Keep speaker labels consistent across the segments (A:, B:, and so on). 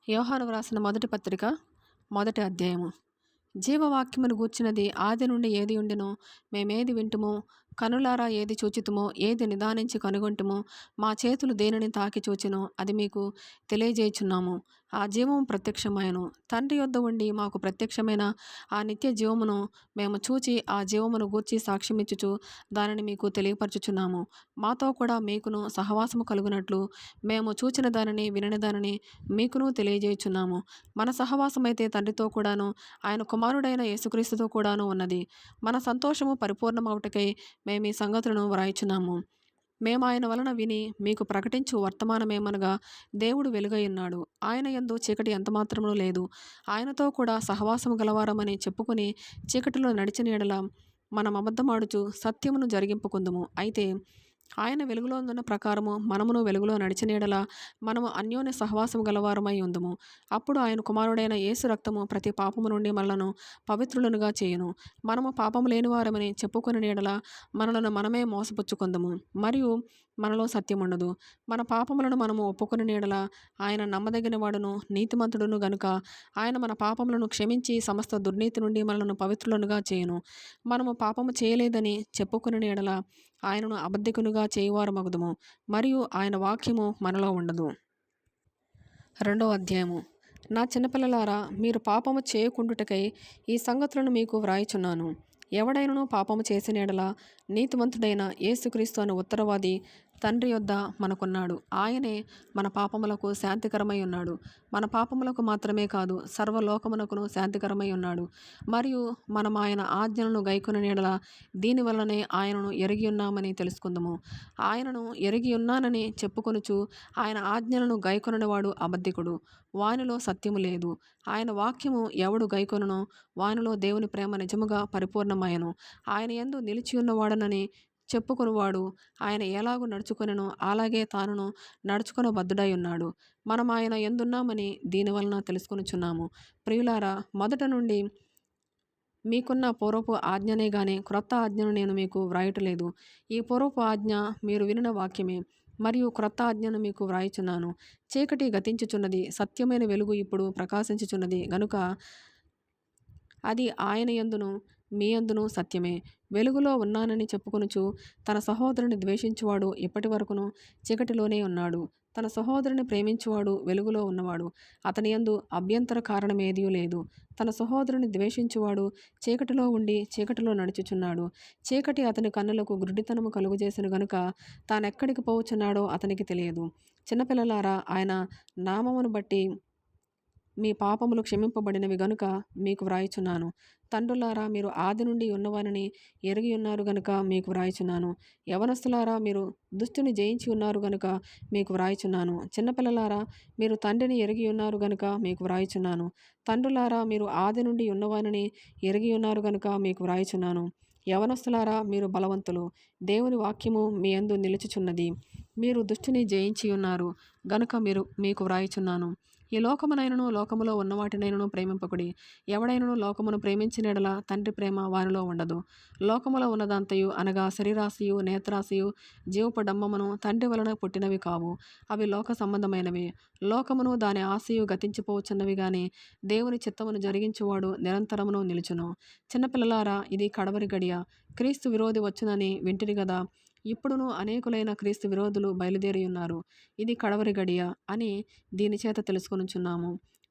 A: యోహాను వ్రాసిన మొదటి పత్రిక మొదటి అధ్యాయము. జీవవాక్యమును గూర్చినది ఆది నుండి ఏది ఉండెనో, మేమేది వింటుమో, కనులారా ఏది చూచితుమో, ఏది నిదానించి కనుగొంటుమో, మా చేతులు దేనిని తాకి చూచెనో అది మీకు తెలియజేయుచున్నాము. ఆ జీవము ప్రత్యక్షమాయెను, తండ్రి యొద్ద ఉండి మాకు ప్రత్యక్షమైన ఆ నిత్య జీవమును మేము చూచి ఆ జీవమును గూర్చి సాక్ష్యమిచ్చుచు దానిని మీకు తెలియపరచుచున్నాము. మాతో కూడా మీకును సహవాసము కలుగునట్లు మేము చూచిన దానిని వినిన దానిని మీకును తెలియజేయుచున్నాము. మన సహవాసమైతే తండ్రితో కూడాను ఆయన కుమారుడైన యేసుక్రీస్తుతో కూడాను ఉన్నది. మన సంతోషము పరిపూర్ణమవుటకై మేము ఈ సంగతులను వ్రాయుచున్నాము. మేము ఆయన వలన విని మీకు ప్రకటించు వర్తమానమేమనగా, దేవుడు వెలుగై ఉన్నాడు, ఆయన యందు చీకటి ఎంతమాత్రమును లేదు. ఆయనతో కూడా సహవాసము గలవారమని చెప్పుకొని చీకటిలో నడిచిన యెడల మనం అబద్ధమాడుచు సత్యమును జరిగింపుకుందుము. అయితే ఆయన వెలుగులో ఉన్న ప్రకారము మనమును వెలుగులో నడిచిన యెడల మనము అన్యోన్య సహవాసము గలవారమై ఉందుము. అప్పుడు ఆయన కుమారుడైన యేసు రక్తము ప్రతి పాపము నుండి మనలను పవిత్రులనుగా చేయును. మనము పాపము లేనివారమని చెప్పుకుని యెడల మనలను మనమే మోసపుచ్చుకొందుము, మరియు మనలో సత్యముండదు. మన పాపములను మనము ఒప్పుకుని యెడల ఆయన నమ్మదగిన వాడును నీతిమంతుడును గనుక ఆయన మన పాపములను క్షమించి సమస్త దుర్నీతి నుండి మనలను పవిత్రులనుగా చేయును. మనము పాపము చేయలేదని చెప్పుకుని యెడల ఆయనను అబద్ధికునిగా చేయువారమగుదుము, మరియు ఆయన వాక్యము మనలో ఉండదు. 2వ అధ్యాయము. నా చిన్నపిల్లలారా, మీరు పాపము చేయకుండుటకై ఈ సంగతులను మీకు వ్రాయుచున్నాను. ఎవడైనను పాపము చేసిన యెడల నీతిమంతుడైన యేసుక్రీస్తు అను ఉత్తరవాది తండ్రి యొద్ద మనకున్నాడు. ఆయనే మన పాపములకు శాంతికరమై ఉన్నాడు. మన పాపములకు మాత్రమే కాదు, సర్వలోకమునకును శాంతికరమై ఉన్నాడు. మరియు మనం ఆయన ఆజ్ఞలను గైకొనిన యెడల దీనివల్లనే ఆయనను ఎరిగి ఉన్నామని తెలుసుకుందుము. ఆయనను ఎరిగి ఉన్నానని చెప్పుకొనుచు ఆయన ఆజ్ఞలను గైకొననివాడు అబద్ధికుడు, వానిలో సత్యము లేదు. ఆయన వాక్యము ఎవడు గైకొనునో వానిలో దేవుని ప్రేమ నిజముగా పరిపూర్ణమయ్యను. ఆయన యందు నిలిచియున్నవాడనని చెప్పుకొనువాడు ఆయన ఎలాగూ నడుచుకొనెనో అలాగే తానును నడుచుకొనబద్ధుడై ఉన్నాడు. మనం ఆయన యందున్నామని దీనివలన తెలుసుకొనుచున్నాము. ప్రియులారా, మొదట నుండి మీకున్న పూర్వపు ఆజ్ఞనే గాని క్రొత్త ఆజ్ఞను నేను మీకు వ్రాయటలేదు. ఈ పూర్వపు ఆజ్ఞ మీరు వినిన వాక్యమే, మరియు క్రొత్త ఆజ్ఞను మీకు వ్రాయుచున్నాను. చీకటి గతించుచున్నది, సత్యమైన వెలుగు ఇప్పుడు ప్రకాశించుచున్నది గనుక అది ఆయన యందును మీ యందును సత్యమే. వెలుగులో ఉన్నానని చెప్పుకొనుచు తన సహోదరుని ద్వేషించువాడు ఇప్పటి వరకును చీకటిలోనే ఉన్నాడు. తన సహోదరుని ప్రేమించువాడు వెలుగులో ఉన్నవాడు, అతని యందు అభ్యంతర కారణమేదియూ లేదు. తన సహోదరుని ద్వేషించువాడు చీకటిలో ఉండి చీకటిలో నడుచుచున్నాడు. చీకటి అతని కన్నులకు గుడ్డితనము కలుగజేసెను గనుక తానెక్కడికి పోవుచున్నాడో అతనికి తెలియదు. చిన్నపిల్లలారా, ఆయన నామమును బట్టి మీ పాపములు క్షమింపబడినవి గనుక మీకు వ్రాయుచున్నాను. తండ్రులారా, మీరు ఆది నుండి ఉన్నవానిని ఎరిగి ఉన్నారు గనుక మీకు వ్రాయుచున్నాను. యవనస్తులారా, మీరు దుష్టుని జయించి ఉన్నారు గనుక మీకు వ్రాయుచున్నాను. చిన్నపిల్లలారా, మీరు తండ్రిని ఎరిగి ఉన్నారు గనుక మీకు వ్రాయుచున్నాను. తండ్రులారా, మీరు ఆది నుండి ఉన్నవానిని ఎరిగి ఉన్నారు గనుక మీకు వ్రాయుచున్నాను. యవనస్తులారా, మీరు బలవంతులు, దేవుని వాక్యము మీ యందు నిలుచుచున్నది, మీరు దుష్టుని జయించి ఉన్నారు గనుక మీకు వ్రాయుచున్నాను. ఈ లోకమునైనను లోకములో ఉన్నవాటినైనను ప్రేమింపకుడి. ఎవడైనను లోకమును ప్రేమించిన యెడల తండ్రి ప్రేమ వానిలో ఉండదు. లోకములో ఉన్నదంతయు అనగా శరీరాశయు, నేత్రాశయు, జీవపు డంబమును తండ్రి వలన పుట్టినవి కావు. అవి లోక సంబంధమైనవి. లోకమును దాని ఆశయు గతించిపోవచ్చున్నవి గాని దేవుని చిత్తమును జరిగించువాడు నిరంతరమును నిలుచును. చిన్నపిల్లలారా, ఇది కడవరి గడియ. క్రీస్తు విరోధి వచ్చునని వింటిరి గదా. ఇప్పుడును అనేకులైన క్రీస్తు విరోధులు బయలుదేరి ఉన్నారు. ఇది కడవరి గడియ అని దీని చేత తెలుసుకొనుచున్నాము.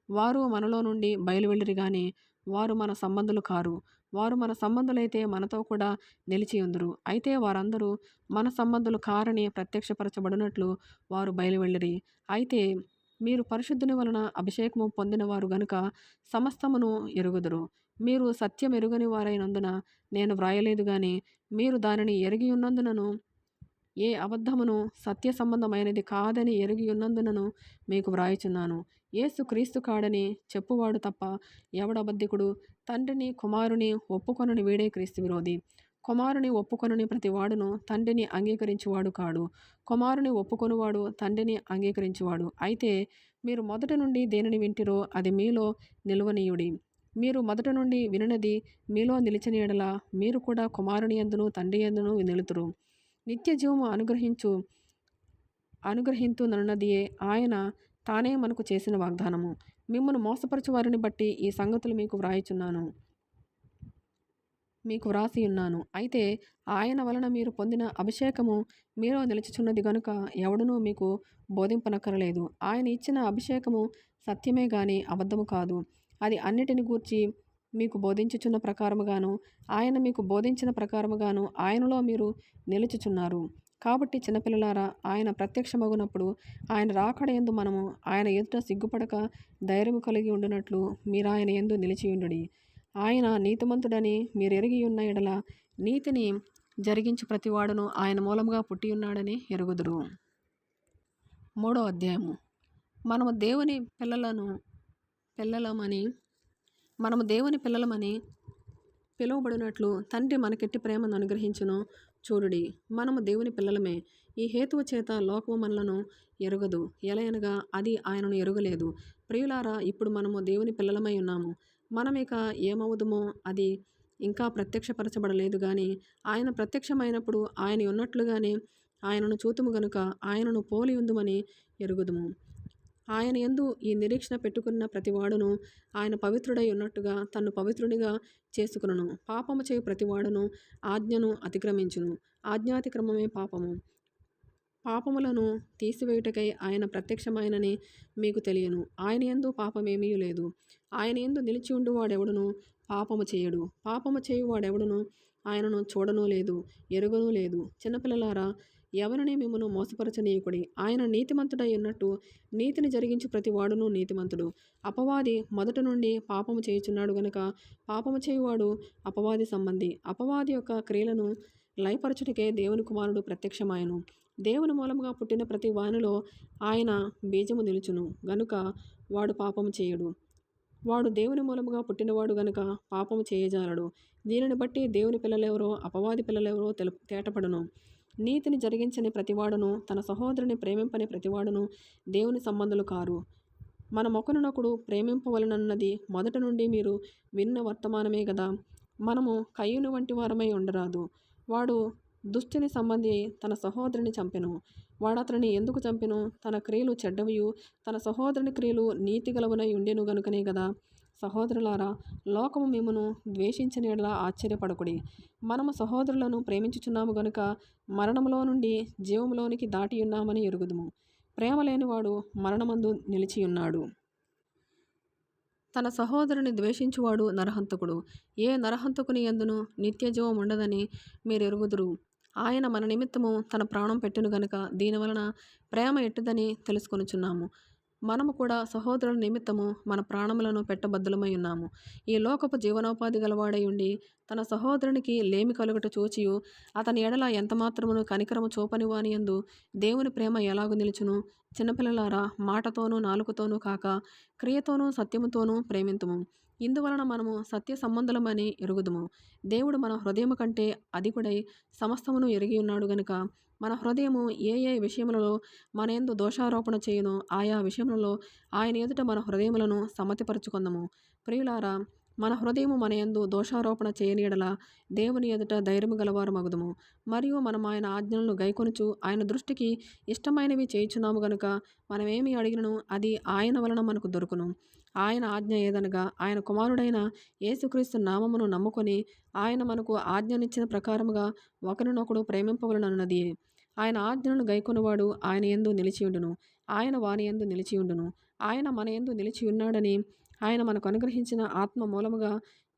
A: వారు మనలో నుండి బయలువెళ్ళిరి గాని వారు మన సంబంధులు కారు. వారు మన సంబంధులైతే మనతో కూడా నిలిచియుందురు. అయితే వారందరూ మన సంబంధులు కారని ప్రత్యక్షపరచబడినట్లు వారు బయలువెళ్ళిరి. అయితే మీరు పరిశుద్ధుని వలన అభిషేకము పొందినవారు గనుక సమస్తమును ఎరుగుదురు. మీరు సత్యం ఎరుగని వారైనందున నేను వ్రాయలేదు గాని మీరు దానిని ఎరిగి ఉన్నందునను ఏ అబద్ధమును సత్య సంబంధమైనది కాదని ఎరిగి ఉన్నందునను మీకు వ్రాయుచున్నాను. యేసు క్రీస్తు కాడని చెప్పువాడు తప్ప ఎవడబద్ధికుడు? తండ్రిని కుమారుని ఒప్పుకొనని వీడే క్రీస్తు విరోధి. కుమారుని ఒప్పుకొనని ప్రతి వాడును తండ్రిని అంగీకరించువాడు కాడు. కుమారుని ఒప్పుకొనువాడు తండ్రిని అంగీకరించువాడు. అయితే మీరు మొదట నుండి దేనిని వింటిరో అది మీలో నిలువనీయుడి. మీరు మొదట నుండి వినినది మీలో నిలిచిన యెడల మీరు కూడా కుమారుని యందును తండ్రి యందును నిలుతురు. నిత్య జీవము అనుగ్రహింతునన్నదియే ఆయన తానే మనకు చేసిన వాగ్దానము. మిమ్మను మోసపరచు వారిని బట్టి ఈ సంగతులు మీకు వ్రాసి ఉన్నాను. అయితే ఆయన వలన మీరు పొందిన అభిషేకము మీలో నిలుచుచున్నది గనుక ఎవడునూ మీకు బోధింపనక్కరలేదు. ఆయన ఇచ్చిన అభిషేకము సత్యమే గాని అబద్ధము కాదు. అది అన్నిటిని గూర్చి మీకు బోధించుచున్న ప్రకారముగాను, ఆయన మీకు బోధించిన ప్రకారముగాను ఆయనలో మీరు నిలుచుచున్నారు. కాబట్టి చిన్నపిల్లలారా, ఆయన ప్రత్యక్షమగునప్పుడు ఆయన రాకడ యందు మనము ఆయన ఎదుట సిగ్గుపడక ధైర్యము కలిగి ఉండునట్లు మీరాయన యందు నిలిచియుండుడి. ఆయన నీతిమంతుడని మీరెరిగి ఉన్న ఎడల నీతిని జరిగించు ప్రతివాడును ఆయన మూలముగా పుట్టియున్నాడని ఎరుగుదురు. 3వ అధ్యాయము. మనము దేవుని పిల్లలమని పిలువబడినట్లు తండ్రి మనకెట్టి ప్రేమను అనుగ్రహించును చూడుడి. మనము దేవుని పిల్లలమే. ఈ హేతువు చేత లోకము మనలను ఎరుగదు, ఎలయనగా అది ఆయనను ఎరుగలేదు. ప్రియులారా, ఇప్పుడు మనము దేవుని పిల్లలమై ఉన్నాము. మనమిక ఏమవుదుమో అది ఇంకా ప్రత్యక్షపరచబడలేదు గాని ఆయన ప్రత్యక్షమైనప్పుడు ఆయన ఉన్నట్లుగానే ఆయనను చూతుము గనుక ఆయనను పోలి ఉందుమని ఎరుగుదుము. ఆయన యందు ఈ నిరీక్షణ పెట్టుకున్న ప్రతివాడును ఆయన పవిత్రుడై ఉన్నట్టుగా తన్ను పవిత్రునిగా చేసుకును. పాపము చేయు ప్రతివాడును ఆజ్ఞను అతిక్రమించును. ఆజ్ఞాతిక్రమమే పాపము. పాపములను తీసివేయుటకై ఆయన ప్రత్యక్షమైనని మీకు తెలియను. ఆయన యందు పాపమేమీ లేదు. ఆయన యందు నిలిచి ఉండువాడెవడును పాపము చేయడు. పాపము చేయువాడెవడును ఆయనను చూడనూ లేదు, ఎరుగనూ లేదు. చిన్నపిల్లలారా, ఎవరిని మిమ్మను మోసపరచనీయకుడి. ఆయన నీతిమంతుడై ఉన్నట్టు నీతిని జరిగించు ప్రతివాడును నీతిమంతుడు. అపవాది మొదట నుండి పాపము చేయుచున్నాడు గనుక పాపము చేయువాడు అపవాది సంబంధి. అపవాది యొక్క క్రియలను లయపరచుటకే దేవుని కుమారుడు ప్రత్యక్షమాయను. దేవుని మూలముగా పుట్టిన ప్రతి వానిలో ఆయన బీజము నిలుచును గనుక వాడు పాపము చేయడు. వాడు దేవుని మూలముగా పుట్టినవాడు గనుక పాపము చేయజాలడు. దీనిని బట్టి దేవుని పిల్లలెవరో అపవాది పిల్లలెవరో తేటపడును. నీతిని జరిగించని ప్రతివాడును తన సహోదరుని ప్రేమింపని ప్రతివాడును దేవుని సంబంధులు కారు. మనమొకరినొకడు ప్రేమింపవలనన్నది మొదట నుండి మీరు విన్న వర్తమానమే గదా. మనము కయ్యూను వంటి వారమై ఉండరాదు. వాడు దుష్టుని సంబంధి తన సహోదరుని చంపెను. వాడతనిని ఎందుకు చంపెను? తన క్రియలు చెడ్డవియు తన సహోదరుని క్రియలు నీతిగలవునై ఉండెను గనుకనే గదా. సహోదరులారా, లోకము మిమ్మును ద్వేషించిన యెడల ఆశ్చర్యపడకుడి. మనము సహోదరులను ప్రేమించుచున్నాము గనుక మరణములో నుండి జీవములోనికి దాటియున్నామని ఎరుగుదుము. ప్రేమ లేనివాడు మరణమందు నిలిచియున్నాడు. తన సహోదరుని ద్వేషించువాడు నరహంతకుడు. ఏ నరహంతకుని యందును నిత్యజీవం ఉండదని మీరెరుగుదురు. ఆయన మన నిమిత్తము తన ప్రాణం పెట్టెను గనుక దీనివలన ప్రేమ ఎట్టిదని తెలుసుకొనుచున్నాము. మనము కూడా సహోదరుల నిమిత్తము మన ప్రాణములను పెట్టబద్దులమై ఉన్నాము. ఈ లోకపు జీవనోపాధి గలవాడై ఉండి తన సహోదరునికి లేమి కలుగుట చూచియు అతని ఎడల ఎంతమాత్రమును కనికరము చూపని వాని యందు దేవుని ప్రేమ ఎలాగు నిలుచును? చిన్నపిల్లలారా, మాటతోనూ నాలుకతోనూ కాక క్రియతోనూ సత్యముతోనూ ప్రేమింతుము. ఇందువలన మనము సత్య సంబంధులమని ఎరుగుదుము. దేవుడు మన హృదయము కంటే అధికుడై సమస్తమును ఎరిగి ఉన్నాడు గనుక మన హృదయము ఏ ఏ విషయములలో మన యందు దోషారోపణ చేయునో ఆయా విషయములలో ఆయన ఎదుట మన హృదయములను సమ్మతిపరచుకొందము. ప్రియులారా, మన హృదయము మన యందు దోషారోపణ చేయని యెడల దేవుని ఎదుట ధైర్యము గలవారు మగుదుము. మరియు మనం ఆయన ఆజ్ఞలను గైకొనుచు ఆయన దృష్టికి ఇష్టమైనవి చేయుచున్నాము గనుక మనమేమి అడిగినను అది ఆయన వలన మనకు దొరుకును. ఆయన ఆజ్ఞ ఏదనగా ఆయన కుమారుడైన యేసుక్రీస్తు నామమును నమ్ముకొని ఆయన మనకు ఆజ్ఞనిచ్చిన ప్రకారముగా ఒకరినొకడు ప్రేమింపవలనన్నది. ఆయన ఆజ్ఞలను గైకొనువాడు ఆయన యందు నిలిచియుండును, ఆయన వాని యందు నిలిచియుండును. ఆయన మన యందు నిలిచియున్నాడని ఆయన మనకు అనుగ్రహించిన ఆత్మ మూలముగా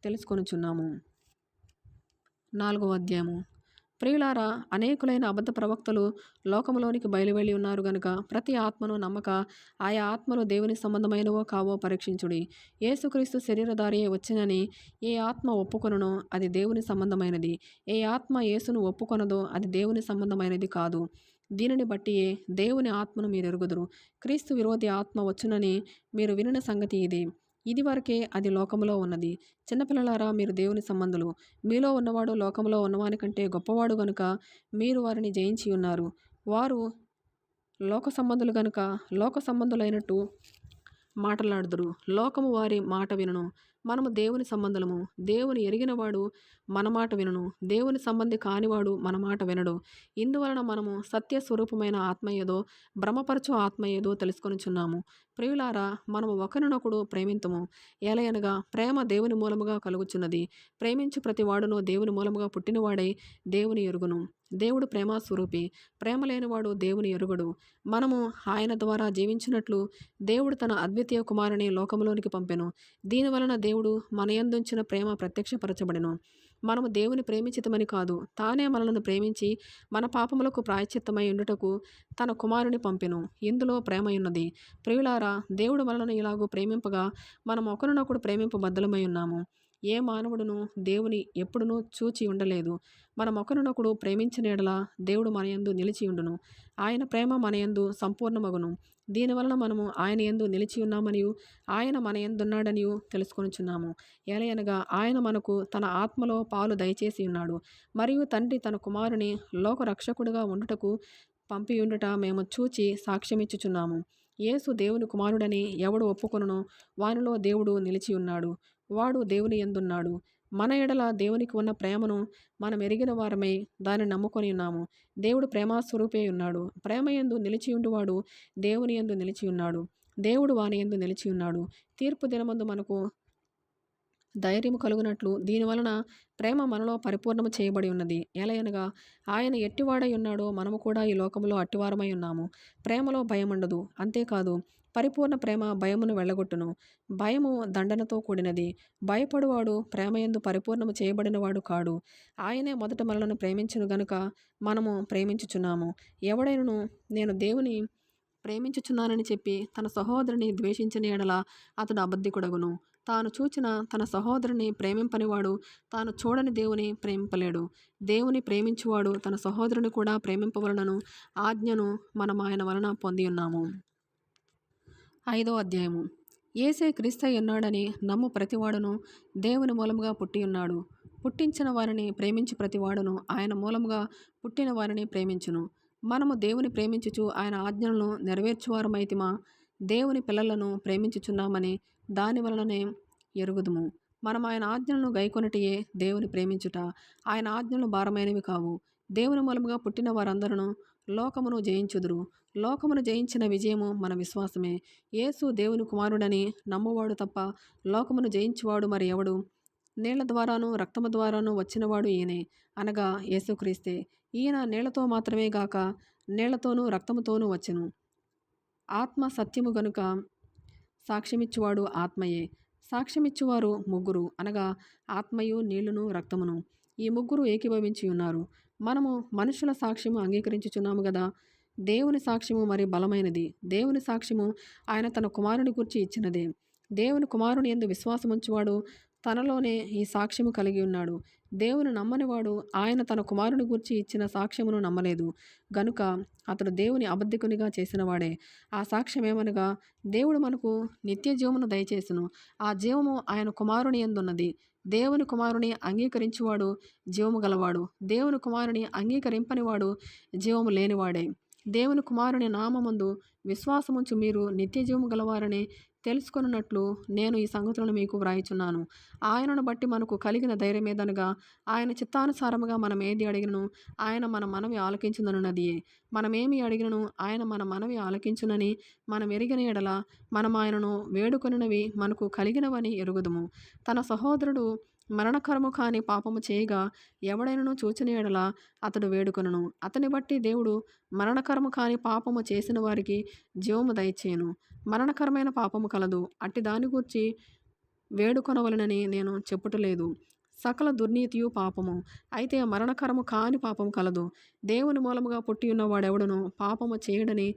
A: తెలుసుకొనుచున్నాము. 4వ అధ్యాయము. ప్రియులారా, అనేకులైన అబద్ధ ప్రవక్తలు లోకములోనికి బయలువెళ్ళి ఉన్నారు గనుక ప్రతి ఆత్మను నమ్మక ఆయా ఆత్మలు దేవుని సంబంధమైనవో కావో పరీక్షించుడి. యేసుక్రీస్తు శరీరధారియే వచ్చినని ఏ ఆత్మ ఒప్పుకొనునో అది దేవుని సంబంధమైనది. ఏ ఆత్మ యేసును ఒప్పుకొనదో అది దేవుని సంబంధమైనది కాదు. దీనిని బట్టియే దేవుని ఆత్మను మీరెరుగుదురు. క్రీస్తు విరోధి ఆత్మ వచ్చునని మీరు వినిన సంగతి ఇదే. ఇదివరకే అది లోకములో ఉన్నది. చిన్నపిల్లలారా, మీరు దేవుని సంబంధులు. మీలో ఉన్నవాడు లోకములో ఉన్నవాని కంటే గొప్పవాడు గనుక మీరు వారిని జయించి ఉన్నారు. వారు లోక సంబంధులు గనుక లోక సంబంధులైనట్టు మాటలాడుదురు. లోకము వారి మాట వినును, మనము దేవుని సంబంధులము. దేవుని ఎరిగినవాడు మన మాట వినును. దేవుని సంబంధి కానివాడు మన మాట వినడు. ఇందువలన మనము సత్య స్వరూపమైన ఆత్మ ఏదో, భ్రమపరచు ఆత్మ ఏదో తెలుసుకొనుచున్నాము. ప్రియులారా, మనము ఒకరినొకడు ప్రేమింతుము. ఏలయనగా ప్రేమ దేవుని మూలముగా కలుగుచున్నది. ప్రేమించు ప్రతి వాడును దేవుని మూలముగా పుట్టినవాడై దేవుని ఎరుగును. దేవుడు ప్రేమ స్వరూపి. ప్రేమ లేనివాడు దేవుని ఎరుగడు. మనము ఆయన ద్వారా జీవించినట్లు దేవుడు తన అద్వితీయ కుమారుని లోకములోనికి పంపెను. దీనివలన దేవుడు మన యందుంచిన ప్రేమ ప్రత్యక్షపరచబడెను. మనము దేవుని ప్రేమించితమని కాదు, తానే మనలను ప్రేమించి మన పాపములకు ప్రాయశ్చిత్తమై ఉండుటకు తన కుమారుని పంపెను. ఇందులో ప్రేమయున్నది. ప్రియులారా, దేవుడు మనలను ఇలాగూ ప్రేమింపగా మనం ఒకరినొకడు ప్రేమింపబద్ధులమై ఉన్నాము. ఏ మానవుడును దేవుని ఎప్పుడునూ చూచి ఉండలేదు. మనం ఒకరినొకడు ప్రేమించిన యెడల దేవుడు మన యందు నిలిచి ఉండును. ఆయన ప్రేమ మన యందు సంపూర్ణమగును. దీనివలన మనము ఆయన యందు నిలిచి ఉన్నామనియు ఆయన మన యందున్నాడనియు తెలుసుకొనుచున్నాము. ఏలయనగా ఆయన మనకు తన ఆత్మలో పాలు దయచేసి ఉన్నాడు. మరియు తండ్రి తన కుమారుని లోక రక్షకుడుగా ఉండుటకు పంపియుండుట మేము చూచి సాక్ష్యమిచ్చుచున్నాము. యేసు దేవుని కుమారుడని ఎవడు ఒప్పుకొనునో వానిలో దేవుడు నిలిచి ఉన్నాడు, వాడు దేవుని యందున్నాడు. మన ఎడల దేవునికి ఉన్న ప్రేమను మనం ఎరిగిన వారమై దాన్ని నమ్ముకొని ఉన్నాము. దేవుడు ప్రేమాస్వరూపే ఉన్నాడు. ప్రేమ యందు నిలిచియుండువాడు దేవుని యందు నిలిచి ఉన్నాడు, దేవుడు వాని యందు నిలిచి ఉన్నాడు. తీర్పు దినమందు మనకు ధైర్యము కలుగునట్లు దీనివలన ప్రేమ మనలో పరిపూర్ణము చేయబడి ఉన్నది. ఎలయనగా ఆయన ఎట్టివాడై ఉన్నాడో మనము కూడా ఈ లోకంలో అట్టివారమై ఉన్నాము. ప్రేమలో భయముండదు. అంతేకాదు, పరిపూర్ణ ప్రేమ భయమును వెళ్ళగొట్టును. భయము దండనతో కూడినది. భయపడువాడు ప్రేమయందు పరిపూర్ణము చేయబడినవాడు కాడు. ఆయనే మొదట మనలను ప్రేమించును గనుక మనము ప్రేమించుచున్నాము. ఎవడైనను నేను దేవుని ప్రేమించుచున్నానని చెప్పి తన సహోదరుని ద్వేషించిన యెడల అతడు అబద్ధికుడగును. తాను చూచిన తన సహోదరుని ప్రేమింపనివాడు తాను చూడని దేవుని ప్రేమింపలేడు. దేవుని ప్రేమించువాడు తన సహోదరుని కూడా ప్రేమింపవలనను ఆజ్ఞను మనం ఆయన వలన పొంది ఉన్నాము. 5వ అధ్యాయము. యేసే క్రీస్తై ఉన్నాడని నమ్ము ప్రతివాడును దేవుని మూలముగా పుట్టి ఉన్నాడు. పుట్టించిన వారిని ప్రేమించు ప్రతివాడును ఆయన మూలముగా పుట్టిన వారిని ప్రేమించును. మనము దేవుని ప్రేమించుచు ఆయన ఆజ్ఞలను నెరవేర్చువారమైతిమా. దేవుని పిల్లలను ప్రేమించుచున్నామని దాని వలననే ఎరుగుదుము. మనం ఆయన ఆజ్ఞలను గైకొనటియే దేవుని ప్రేమించుట. ఆయన ఆజ్ఞలు భారమైనవి కావు. దేవుని మూలముగా పుట్టిన వారందరూ లోకమును జయించుదురు. లోకమును జయించిన విజయము మన విశ్వాసమే. యేసు దేవుని కుమారుడని నమ్మువాడు తప్ప లోకమును జయించువాడు మరి ఎవడు? నీళ్ల ద్వారాను రక్తము ద్వారాను వచ్చినవాడు ఈయనే, అనగా యేసుక్రీస్తే. ఈయన నీళ్లతో మాత్రమే గాక నీళ్లతోనూ రక్తముతోనూ వచ్చెను. ఆత్మ సత్యము గనుక సాక్ష్యమిచ్చువాడు ఆత్మయే. సాక్ష్యమిచ్చువారు ముగ్గురు, అనగా ఆత్మయు నీళ్లును రక్తమును. ఈ ముగ్గురు ఏకీభవించి ఉన్నారు. మనము మనుషుల సాక్ష్యము అంగీకరించుచున్నాము గదా. దేవుని సాక్ష్యము మరి బలమైనది. దేవుని సాక్ష్యము ఆయన తన కుమారుని గురించి ఇచ్చినదే. దేవుని కుమారుని యందు విశ్వాసముంచువాడు తనలోనే ఈ సాక్ష్యము కలిగి ఉన్నాడు. దేవుని నమ్మనివాడు ఆయన తన కుమారుని గురించి ఇచ్చిన సాక్ష్యమును నమ్మలేదు గనుక అతడు దేవుని అబద్ధికునిగా చేసినవాడే. ఆ సాక్ష్యమేమనగా దేవుడు మనకు నిత్య జీవమును దయచేసును. ఆ జీవము ఆయన కుమారుని యందున్నది. దేవుని కుమారుని అంగీకరించువాడు జీవము గలవాడు. దేవుని కుమారుని అంగీకరింపనివాడు జీవము లేనివాడే. దేవుని కుమారుని నామమందు విశ్వాసముంచు మీరు నిత్య జీవము గలవారని తెలుసుకొనున్నట్లు నేను ఈ సంగతులను మీకు వ్రాయిచున్నాను. ఆయనను బట్టి మనకు కలిగిన ధైర్యమేదనగా ఆయన చిత్తానుసారముగా మనం ఏది అడిగినను ఆయన మన మనవి ఆలకించునన్నదియే. మనమేమి అడిగినను ఆయన మన మనవి ఆలకించునని మనం ఎరిగిన ఎడల మనం ఆయనను వేడుకొనినవి మనకు కలిగినవని ఎరుగుదుము. తన సహోదరుడు మరణకరము కాని పాపము చేయగా ఎవడైనను చూచిన ఎడల అతడు వేడుకొనును. అతని బట్టి దేవుడు మరణకరము కాని పాపము చేసిన వారికి జీవము దయచేయును. మరణకరమైన పాపము కలదు, అట్టి దాని గూర్చి వేడుకొనవలనని నేను చెప్పుటలేదు. సకల దుర్నీతియు పాపము, అయితే మరణకరము కాని పాపము కలదు. దేవుని మూలముగా పుట్టి ఉన్నవాడెవడును పాపము చేయడని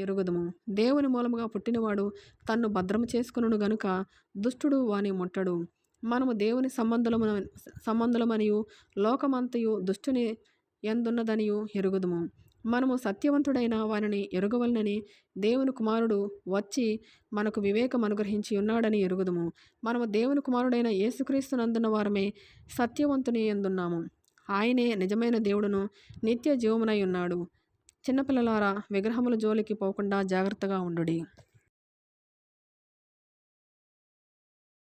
A: ఎరుగుదుము. దేవుని మూలముగా పుట్టినవాడు తన్ను భద్రము చేసుకొనును గనుక దుష్టుడు వాని ముట్టడు. మనము దేవుని సంబంధులమనియు లోకమంతయు దుష్టుని యందున్నదనియు ఎరుగుదుము. మనము సత్యవంతుడైన వారిని ఎరుగవలనని దేవుని కుమారుడు వచ్చి మనకు వివేకం అనుగ్రహించి ఉన్నాడని ఎరుగుదుము. మనము దేవుని కుమారుడైన యేసుక్రీస్తు నందున్న వారమే సత్యవంతుని యందున్నాము. ఆయనే నిజమైన దేవుడును నిత్య జీవమునై ఉన్నాడు. చిన్నపిల్లలారా, విగ్రహముల జోలికి పోకుండా జాగ్రత్తగా ఉండుడి.